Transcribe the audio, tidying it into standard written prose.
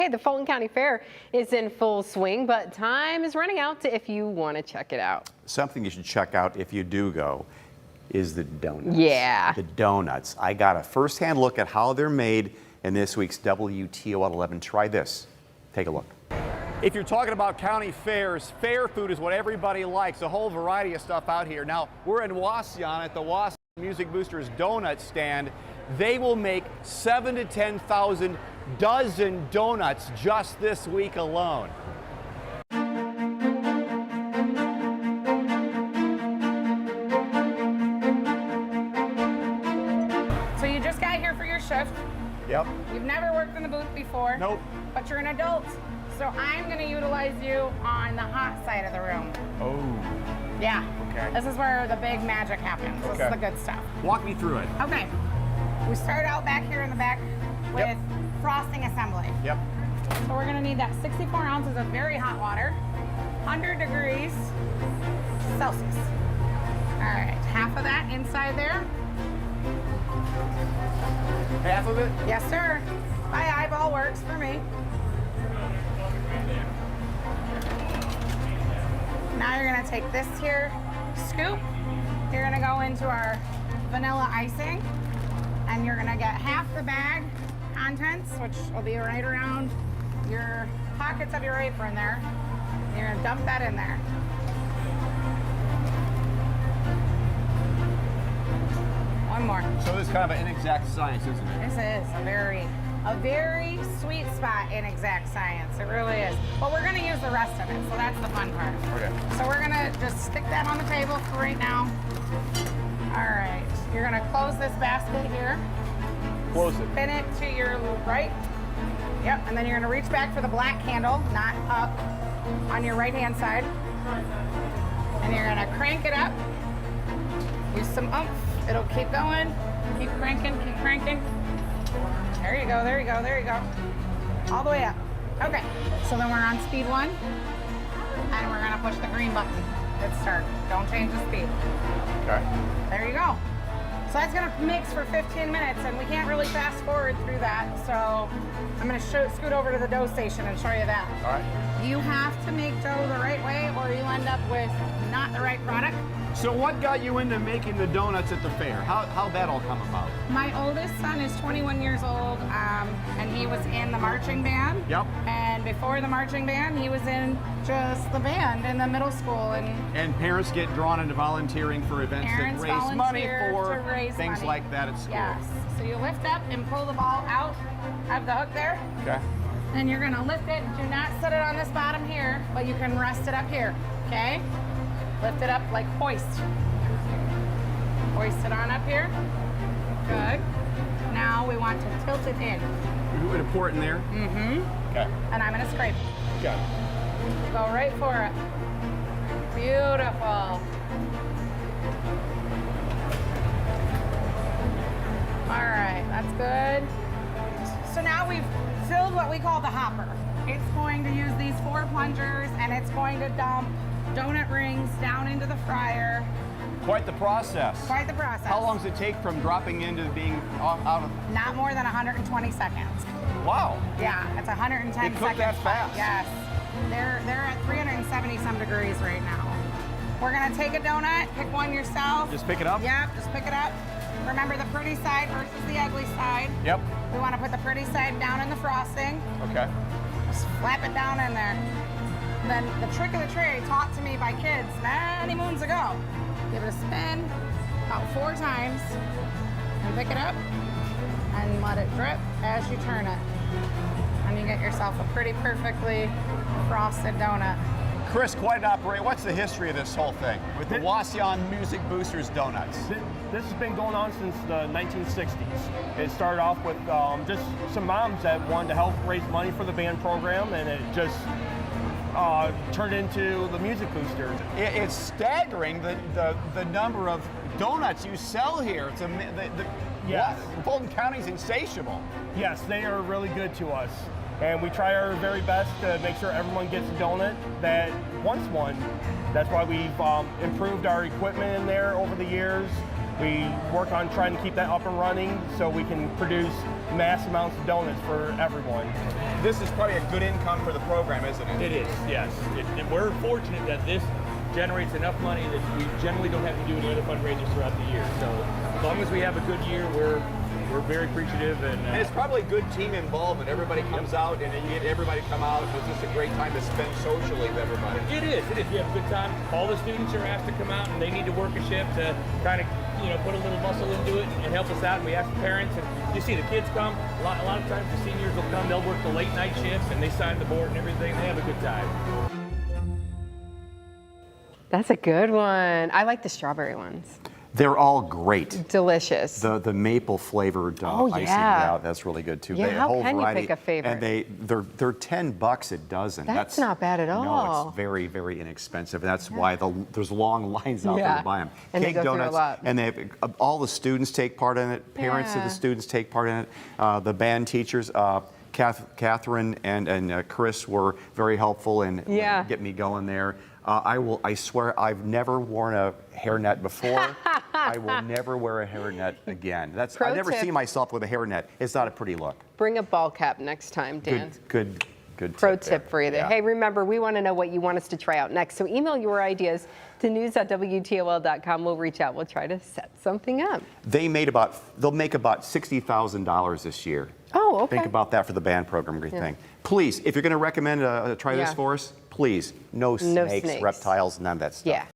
Hey, the Fulton County Fair is in full swing, but time is running out if you want to check it out. Something you should check out if you do go is the donuts. Yeah. The donuts. I got a first-hand look at how they're made in this week's WTO at 11. Try this. Take a look. If you're talking about county fairs, fair food is what everybody likes. A whole variety of stuff out here. Now, we're in Wauseon at the Wauseon Music Boosters donut stand. They will make 7,000 to 10,000 dozen donuts just this week alone. So you just got here for your shift. Yep. You've never worked in the booth before. Nope. But you're an adult. So I'm going to utilize you on the hot side of the room. Oh. Yeah. Okay. This is where the big magic happens. This is the good stuff. Walk me through it. Okay. We start out back here in the back with frosting assembly. Yep. So we're going to need that 64 ounces of very hot water, 100 degrees Celsius. All right, half of that inside there. Half of it? Yes, sir. My eyeball works for me. Now you're going to take this here scoop. You're going to go into our vanilla icing, and you're going to get half the bag contents, which will be right around your pockets of your apron there. You're going to dump that in there. One more. So this is kind of an inexact science, isn't it? This is a very sweet spot in exact science. It really is. But we're going to use the rest of it, so that's the fun part. Okay. So we're going to just stick that on the table for right now. All right. You're going to close this basket here. Close it. Spin it to your right. Yep. And then you're going to reach back for the black handle, not up, on your right-hand side. And you're going to crank it up. Use some oomph. It'll keep going. Keep cranking, keep cranking. There you go, there you go, there you go. All the way up. Okay, so then we're on speed 1. And we're gonna push the green button. Hit start. Don't change the speed. Okay. There you go. So that's gonna mix for 15 minutes, and we can't really fast forward through that. So I'm gonna scoot over to the dough station and show you that. All right. You have to make dough the right way, or you end up with not the right product. So what got you into making the donuts at the fair? How'd that all come about? My oldest son is 21 years old, and he was in the marching band. Yep. And before the marching band, he was in just the band in the middle school. And parents get drawn into volunteering for events that raise money for things money. like that at school. Yes. So you lift up and pull the ball out of the hook there. Okay. Then you're going to lift it. Do not set it on this bottom here, but you can rest it up here. Okay? Lift it up like hoist. Hoist it on up here. Good. Now we want to tilt it in. We're going to pour it in there? Mm-hmm. Okay. And I'm going to scrape. Okay. Go right for it. Beautiful. All right, that's good. So now we've filled what we call the hopper. It's going to use these 4 plungers, and it's going to dump donut rings down into the fryer. Quite the process. Quite the process. How long does it take from dropping into being out of? Not more than 120 seconds. Wow. Yeah, it's 110 They seconds. cook that fast. Yes. They're at 370 some degrees right now. We're gonna take a donut, pick one yourself. Just pick it up? Yep, just pick it up. Remember the pretty side versus the ugly side. Yep. We want to put the pretty side down in the frosting. Okay. Just flap it down in there. Then the trick of the trade taught to me by kids many moons ago. Give it a spin about 4 times and pick it up and let it drip as you turn it. And you get yourself a pretty perfectly frosted donut. Chris, quite an operation. What's the history of this whole thing with the Wauseon Music Boosters donuts? This has been going on since the 1960s. It started off with just some moms that wanted to help raise money for the band program, and it just turned into the Music Boosters. It's staggering the number of donuts you sell here. It's Yes. Fulton County's insatiable. Yes, they are really good to us. And we try our very best to make sure everyone gets a donut that wants one. That's why we've improved our equipment in there over the years. We work on trying to keep that up and running so we can produce mass amounts of donuts for everyone. This is probably a good income for the program, isn't it? It is, yes. And we're fortunate that this generates enough money that we generally don't have to do any other fundraisers throughout the year. So as long as we have a good year, we're very appreciative. And it's probably good team involvement. Everybody comes out, and you get everybody come out. It's just a great time to spend socially with everybody. It is. We have a good time. All the students are asked to come out, and they need to work a shift to kind of, put a little muscle into it and help us out. And we ask the parents, and you see the kids come. A lot of times the seniors will come. They'll work the late night shifts, and they sign the board and everything. They have a good time. That's a good one. I like the strawberry ones. They're all great. Delicious. The maple flavored icing, yeah. That's really good too. Yeah, They, a how whole can you variety, pick a favorite? And they're $10 a dozen. That's not bad at all. No, it's very, very inexpensive. That's why there's long lines out there to buy them. And Cake they go through a donuts, lot. and they have, all the students take part in it. Parents of the students take part in it. The band teachers. Catherine and Chris were very helpful in getting me going there. I swear I've never worn a hairnet before. I will never wear a hairnet again. I've never seen myself with a hairnet. It's not a pretty look. Bring a ball cap next time, Dan. Good Pro tip for you there. Yeah. Hey, remember, we want to know what you want us to try out next. So email your ideas to news@WTOL.com. We'll reach out. We'll try to set something up. They'll make about $60,000 this year. Oh, okay. Think about that for the band program. Great thing. Please, if you're going to recommend try this for us, please, no snakes, reptiles, none of that stuff. Yeah.